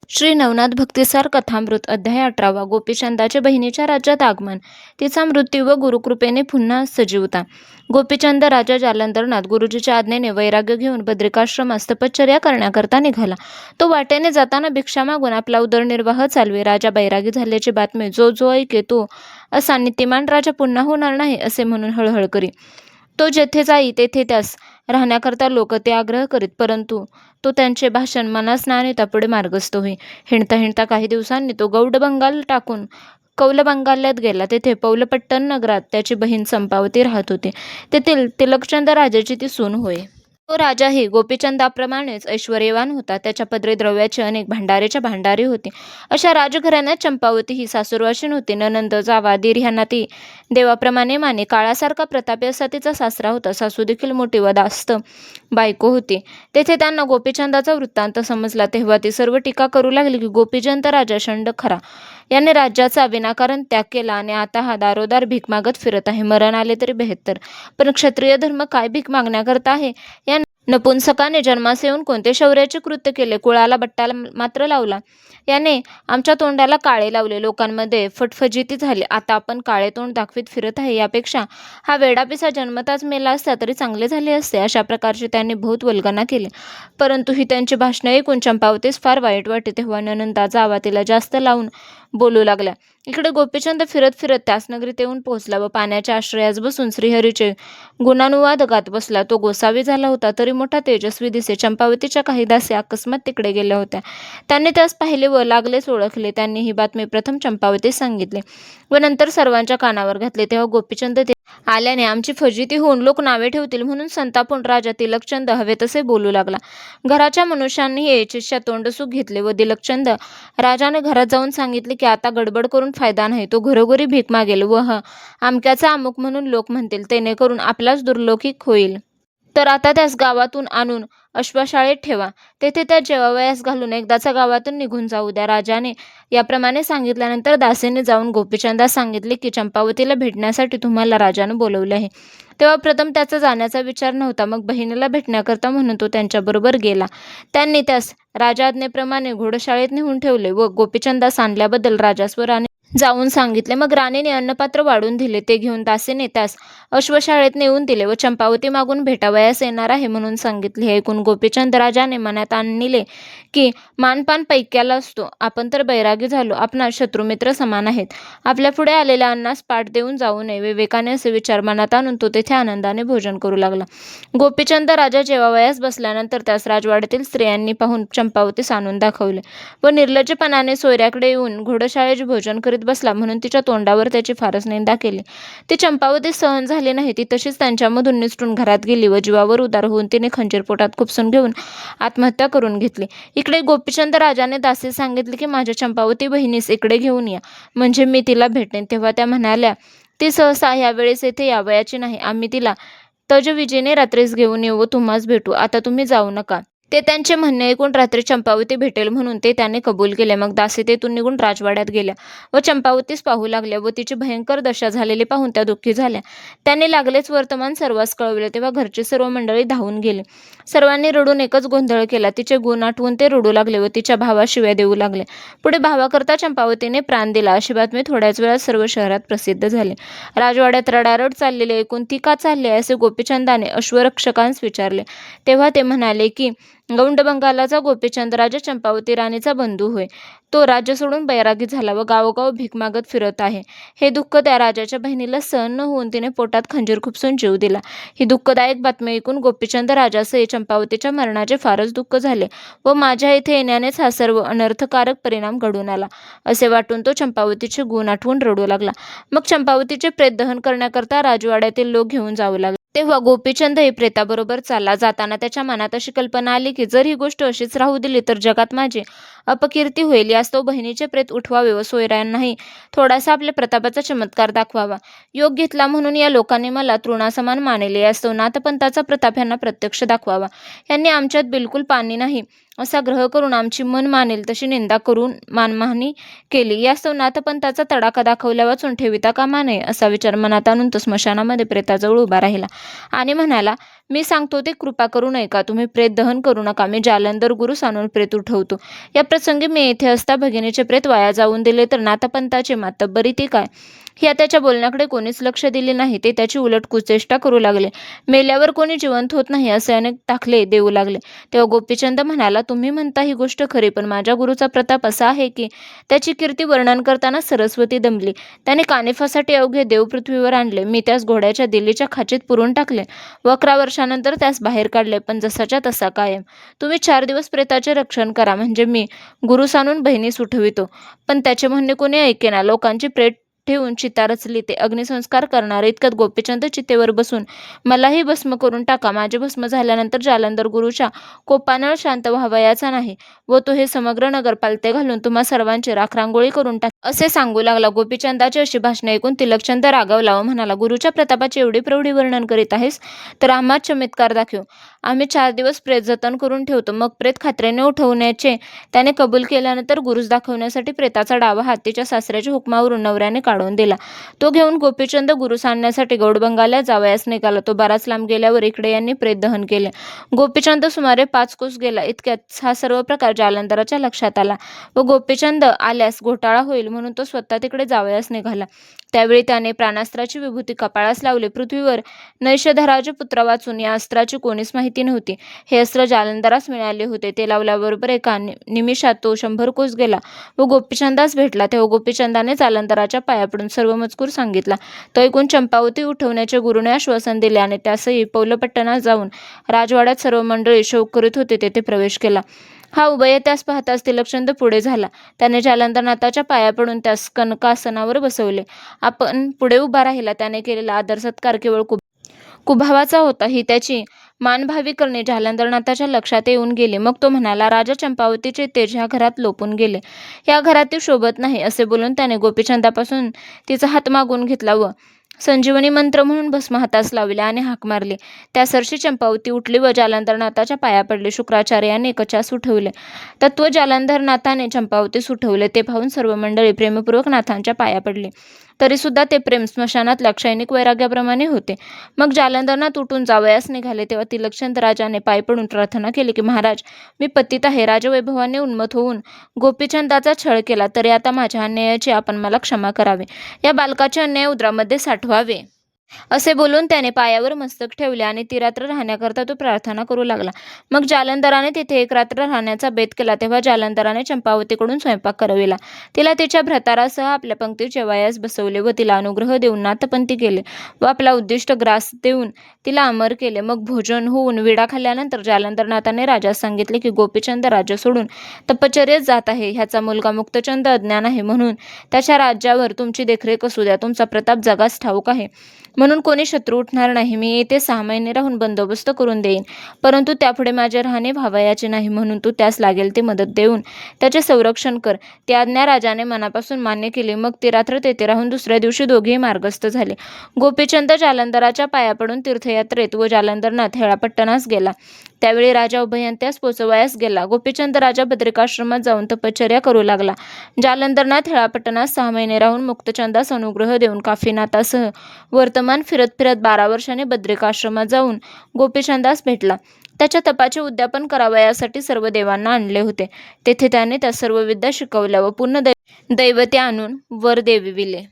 श्री नवनाथ भक्तिसार कथामृत अध्याय 18 गोपीचंदाचे बहिणीच्या राज्यात आगमन, तिचा मृत्यू व गुरुकृपेने पुन्हा सजीवता. गोपीचंद राजा जालंधरनाथ गुरुजीच्या आज्ञेने वैराग्य घेऊन बद्रिकाश्रमात तपश्चर्या करण्याकरता निघाला. तो वाटेने जाताना भिक्षा मागून आपला उदरनिर्वाह चालवे. राजा बैरागी झाल्याची बातमी जो जो ऐके तो असा नीतिमान राजा पुन्हा होणार नाही असे म्हणून हळहळ करी. तो जेथे जाई तेथे त्यास राहण्याकरता लोक ते आग्रह करीत, परंतु तो त्यांचे भाषण मनास न आणता पुढे मार्गस्थ होई. हिंडता हिंडता काही दिवसांनी तो गौड बंगाल टाकून कौलबंगाल्यात गेला. तेथे पौलपट्टण नगरात त्याची बहीण चंपावती राहत होती. तेथील तिलकचंद राजाची ती सून होय. तो राजाही गोपीचंदाप्रमाणेच ऐश्वर्यवान होता. त्याच्या पदरी द्रव्याची अनेक भांडारेच्या भांडारी होती. अशा राजघराण्यात चंपावती ही सासूरवाशीण होती. ननंद जावा दीर ह्यांना ती देवाप्रमाणे माने. काळासारखा प्रतापी असा तिचा सासरा होता. सासू देखील मोठी व दास्त बायको होती. तेथे त्यांना गोपीचंदाचा वृत्तांत समजला तेव्हा ती सर्व टीका करू लागली की गोपीचंद राजा षंड खरा, याने राज्याचा विनाकारण त्याग केला आणि आता हा दारोदार भीक मागत फिरत आहे. मरण आले तरी बेहत्तर, पण क्षत्रिय धर्म काय भीक मागण्याकरता आहे? या नपुंसकाने जन्मास येऊन कोणते शौर्याचे कृत्य केले? कुळाला बट्टा मात्र लावला. याने आमच्या तोंडाला काळे लावले. लोकांमध्ये फटफजिती झाली. आता आपण काळे तोंड दाखवीत फिरत आहे. यापेक्षा हा वेडापिसा जन्मताच मेला असता तरी चांगले झाले असते. अशा प्रकारचे त्यांनी बहुत वल्गना केली. परंतु ही त्यांची भाषणे ऐकून चंपावतीस फार वाईट वाटे. तेव्हा ननंदा जावा तिला जास्त लावून बोलू लागल्या. इकडे गोपीचंद फिरत फिरत त्याच नगरीत येऊन पोहोचला व पाण्याच्या आश्रयास बसून श्रीहरीचे गुणानुवाद गात बसला. तो गोसावी झाला होता तरी मोठा तेजस्वी दिसे. चंपावतीच्या काही दासी अकस्मात तिकडे गेल्या होत्या. त्यांनी त्यास पाहिले व लागलेच ओळखले. त्यांनी ही बातमी प्रथम चंपावतीस सांगितली व नंतर सर्वांच्या कानावर घातली. तेव्हा गोपीचंद आल्याने आमची फजिती होऊन लोक नावे ठेवतील म्हणून संतापून राजा तिलकचंद हवे तसे बोलू लागला. घराच्या मनुष्यांनी हे चिश्या तोंडसुख घेतले व तिलकचंद राजाने घरात जाऊन सांगितले की आता गडबड करून फायदा नाही. तो घरोघरी भीक मागेल व आमक्याचा अमुक म्हणून लोक म्हणतील, तेणेकरून आपलाच दुर्लौकिक होईल. तर आता त्यास गावातून आणून अश्वशाळेत ठेवा. तेथे त्या जेवावयास घालून एकदाचा गावातून निघून जाऊ द्या. राजाने याप्रमाणे सांगितल्यानंतर दासीने जाऊन गोपीचंदास सांगितले की चंपावतीला भेटण्यासाठी तुम्हाला राजाने बोलवले आहे. तेव्हा प्रथम त्याचा जाण्याचा विचार नव्हता. मग बहिणीला भेटण्याकरता म्हणून तो त्यांच्याबरोबर गेला. त्यांनी त्यास राजाज्ञेप्रमाणे घोडशाळेत नेऊन ठेवले व गोपीचंदास आणल्याबद्दल राजास्वराने जाऊन सांगितले. मग राणीने अन्नपात्र वाढून दिले. ते घेऊन दासीने त्यास अश्वशाळेत नेऊन दिले व चंपावती मागून भेटावयास येणार आहे म्हणून सांगितले. हे ऐकून गोपीचंद राजाने मनात आणले की मानपान पैक्याला असतो. आपण तर बैरागी झालो, आपणा शत्रुमित्र समान आहेत. आपल्या पुढे आलेल्या अन्नास पाठ देऊन जाऊ नये. विवेकाने असे विचार मनात आणून तो तेथे आनंदाने भोजन करू लागला. गोपीचंद राजा जेवावयास बसल्यानंतर त्यास राजवाड्यातील स्त्रियांनी पाहून चंपावतीस आणून दाखवले व निर्लज्जपणाने सोयऱ्याकडे येऊन घोडशाळेचे भोजन करीत बसला म्हणून तिच्या तोंडावर त्याची फारच निंदा केली. ती चंपावती सहन झाली नाही. ती तशीच त्यांच्यामधून निसटून घरात गेली व जीवावर उदार होऊन तिने खंजीर पोटात खुपसून घेऊन आत्महत्या करून घेतली. इकडे गोपीचंद राजाने दासीस सांगितले की माझ्या चंपावती बहिणीस इकडे घेऊन या, म्हणजे मी तिला भेटेन. तेव्हा त्या म्हणाल्या, ती सहसा ह्या वेळेस येथे यावयाची नाही. आम्ही तिला तजविजेने रात्रीस घेऊन येऊ व तुम्हास भेटू. आता तुम्ही जाऊ नका. ते त्यांचे म्हणणे ऐकून रात्री चंपावती भेटेल म्हणून ते त्याने कबूल केले. मग दासी तेथून निघून राजवाड्यात गेल्या व चंपावतीस पाहू लागल्या व तिची भयंकर दशा झालेली पाहून त्या दुःखी झाल्या. त्यांनी लागलेच वर्तमान सर्वांस कळविले. तेव्हा घरची सर्व मंडळी धावून गेली. सर्वांनी रडून एकच गोंधळ केला. तिचे गुण आठवून ते रडू लागले व तिच्या भावास शिव्या देऊ लागले. पुढे भावाकरता चंपावतीने प्राण दिला अशी बातमी थोड्याच वेळात सर्व शहरात प्रसिद्ध झाली. राजवाड्यात रडारड चाललेली ऐकून ती का चालली आहे असे गोपीचंदाने अश्वरक्षकांस विचारले. तेव्हा ते म्हणाले की गौंड बंगालाचा गोपीचंद राजा चंपावती राणीचा बंधू होय. तो राज्य सोडून बैरागी झाला व गावोगाव भीक मागत फिरत आहे. हे दुःख त्या राजाच्या बहिणीला सहन न होऊन तिने पोटात खंजीर खुपसून जीव दिला. ही दुःखदायक बातमी ऐकून गोपीचंद राजासही चंपावतीच्या मरणाचे फारच दुःख झाले व माझ्या इथे येण्यानेच हा सर्व अनर्थकारक परिणाम घडून आला असे वाटून तो चंपावतीचे गुण आठवून रडू लागला. मग चंपावतीचे प्रेत दहन करण्याकरता राजवाड्यातील लोक घेऊन जाऊ लागले. तेव्हा गोपीचंद ही प्रेताबरोबर चालला. जाताना त्याच्या मनात अशी कल्पना आली की जर ही गोष्ट अशीच राहू दिली तर जगात माझी अपकीर्ती होईल. यास्तव बहिणीचे प्रेत उठवावे व सोयऱ्यांनाही थोडासा आपल्या प्रतापाचा चमत्कार दाखवावा. योग घेतला म्हणून या लोकांनी मला तृणासमान मानले. यास्तव नाथपंथाचा प्रताप यांना प्रत्यक्ष दाखवावा. यांनी आमच्यात बिलकुल पाणी नाही असा ग्रह करून आमची मन मानेल तशी निंदा करून मानहानी केली. यास्तव नाथपंथाचा तडाखा दाखवल्या वाचून ठेविता कामा नये असा विचार मनात आणून तो स्मशानामध्ये प्रेताजवळ उभा राहिला आणि म्हणाला, मी सांगतो ते कृपा करून ऐका. तुम्ही प्रेत दहन करू नका. मी जालंधर गुरूस आणून प्रेत उठवतो. या प्रसंगी मी येथे असता भगिनीचे प्रेत वाया जाऊन दिले तर नाथपंथाची मातब्बरी ती काय? ह्या त्याच्या बोलण्याकडे कोणीच लक्ष दिले नाही. ते त्याची उलट कुचेष्टा करू लागले. मेल्यावर कोणी जिवंत होत नाही असे अनेक दाखले देऊ लागले. तेव्हा गोपीचंद म्हणाला, तुम्ही म्हणता ही गोष्ट खरी, पण माझ्या गुरुचा प्रताप असा आहे की त्याची कीर्ती वर्णन करताना सरस्वती दमली. त्याने कानिफासाठी अवघे देव पृथ्वीवर आणले. मी त्यास घोड्याच्या दिल्लीच्या खाचीत पुरून टाकले व 11 वर्षानंतर त्यास बाहेर काढले, पण जसाच्या तसा कायम. तुम्ही 4 दिवस प्रेताचे रक्षण करा, म्हणजे मी गुरुस आणून बहिणीस उठवितो. पण त्याचे म्हणणे कोणी ऐकेना. लोकांची प्रेत ठेवून चिता रचली. ते अग्निसंस्कार करणारे इतक्यात गोपीचंद चितेवर बसून, मलाही भस्म करून टाका. माझे भस्म झाल्यानंतर जालंधर गुरुच्या कोपानळ शांत व्हावयाचा नाही व तो हे समग्र नगर पालथे घालून तुम्हा सर्वांची राखरांगोळी करून टाक असे सांगू लागला. गोपीचंदाची अशी भाषणे ऐकून तिलकचंद रागावला व म्हणाला, गुरुच्या प्रतापाचे एवढी प्रौढी वर्णन करीत आहेस तर आम्हाच चमत्कार दाखव. आम्ही 4 दिवस प्रेत जतन करून ठेवतो. मग प्रेत खात्रीने उठवण्याचे त्याने कबूल केल्यानंतर गुरुस दाखवण्यासाठी प्रेताचा डावा हात तिच्या सासऱ्याच्या हुकमावरून नवऱ्याने काढून दिला. तो घेऊन गोपीचंद गुरुस आणण्यासाठी गौडबंगाला जावयास निघाला. तो बराच लांब गेल्यावर इकडे यांनी प्रेत दहन केले. गोपीचंद सुमारे 5 कोस गेला. इतक्यात हा सर्व प्रकार जालंधराच्या लक्षात आला व गोपीचंद आल्यास घोटाळा होईल म्हणून तो स्वतः तिकडे जावयास निघाला. त्यावेळी त्याने प्राणास्त्राची विभूती कपाळास लावली. पृथ्वीवर नैषधराचे पुत्र वाचून या अस्त्राची कोणीच माहिती नव्हती. हे अस्त्र जालंधरास मिळाले होते. ते लावल्याबरोबर एका निमिषात तो 100 कोस गेला व गोपीचंदास भेटला. तेव्हा गोपीचंदाने जालंधराच्या पाया पडून सर्व मजकूर सांगितला. तो ऐकून चंपावती उठवण्याचे गुरुने आश्वासन दिले आणि त्यासही पौलपट्टणास जाऊन राजवाड्यात सर्व मंडळी शोक करीत होते तेथे प्रवेश केला. हा उभय त्यास पाहताच तिलकचंद पुढे झाला. त्याने जालंधरनाथाच्या पाया पडून त्यास कनकासनावर बसवले. आपण पुढे उभा राहिला. त्याने केलेला आदर सत्कार केवळ कुभावाचा होता. ही त्याची मानभावी करणे जालंधरनाथाच्या लक्षात येऊन गेली. मग तो म्हणाला, राजा चंपावतीचे तेज ह्या घरात लोपून गेले. या घरात ती शोभत नाही. असे बोलून त्याने गोपीचंदापासून तिचा हात मागून घेतला व संजीवनी मंत्र म्हणून भस्म हातास लावले आणि हाक मारली. त्यासरशी चंपावती उठली व जालंधरनाथाच्या पाया पडली. शुक्राचार्याने कचास उठवले. तत्व जालंधरनाथाने चंपावतीस उठवले. ते पाहून सर्व मंडळी प्रेमपूर्वक नाथांच्या पाया पडली. तरी सुद्धा ते प्रेम स्मशानातल्या क्षैनिक वैराग्याप्रमाणे होते. मग जालंधरनाथ उठून जावयास निघाले. तेव्हा तिलकचंद राजाने पाय पडून प्रार्थना केली की, महाराज, मी पतित आहे. राजवैभवाने उन्मत्त होऊन गोपीचंदाचा छळ केला, तरी आता माझ्या अन्यायाची आपण मला क्षमा करावे. या बालकाचे अन्याय उदरामध्ये साठवावे. असे बोलून त्याने पायावर मस्तक ठेवले आणि ती रात्र राहण्याकरता तो प्रार्थना करू लागला. मग जालंधराने तिथे 1 रात्र राहण्याचा बेत केला. तेव्हा जालंधराने चंपावतीकडून स्वयंपाक करविला. तिला तिच्या भ्रतारासह आपल्या पंक्तीत जेवायास बसवले व तिला अनुग्रह देऊन नाथपंथी केले व आपला उद्दिष्ट ग्रास देऊन तिला अमर केले. मग भोजन होऊन विडा खाल्ल्यानंतर जालंधरनाथाने राजास सांगितले की, गोपीचंद राज्य सोडून तपश्चर्येस जात आहे. ह्याचा मुलगा मुक्तचंद अज्ञान आहे, म्हणून त्याच्या राज्यावर तुमची देखरेख असू द्या. तुमचा प्रताप जगास ठाऊक आहे, म्हणून कोणी शत्रू उठणार नाही. मी येथे 6 महिने राहून बंदोबस्त करून देईन, परंतु त्यापुढे माझे राहणे व्हावयाचे नाही, म्हणून तू त्यास लागेल ती मदत देऊन त्याचे संरक्षण कर. ती आज्ञा राजाने मनापासून मान्य केली. मग ती रात्र तेथे राहून दुसऱ्या दिवशी दोघेही मार्गस्थ झाले. गोपीचंद जालंधराच्या पाया पडून तीर्थयात्रेत व जालंधरनाथ हेळापट्टणास गेला. त्यावेळी राजा उभयंत्यास पोचवायास गेला. गोपीचंद राजा बद्रिकाश्रमात जाऊन तपश्चर्या करू लागला. जालंधरनाथ हेळापट्टणास 6 महिने राहून मुक्तचंदास अनुग्रह देऊन काफीनाथासह वर्तमान फिरत फिरत 12 वर्षाने बद्रिकाश्रमात जाऊन गोपीचंदास भेटला. त्याच्या तपाचे उद्यापन करावयासाठी सर्व देवांना आणले होते. तेथे त्याने त्या सर्व विद्या शिकवल्या व पूर्ण दैवते आणून वर देविले.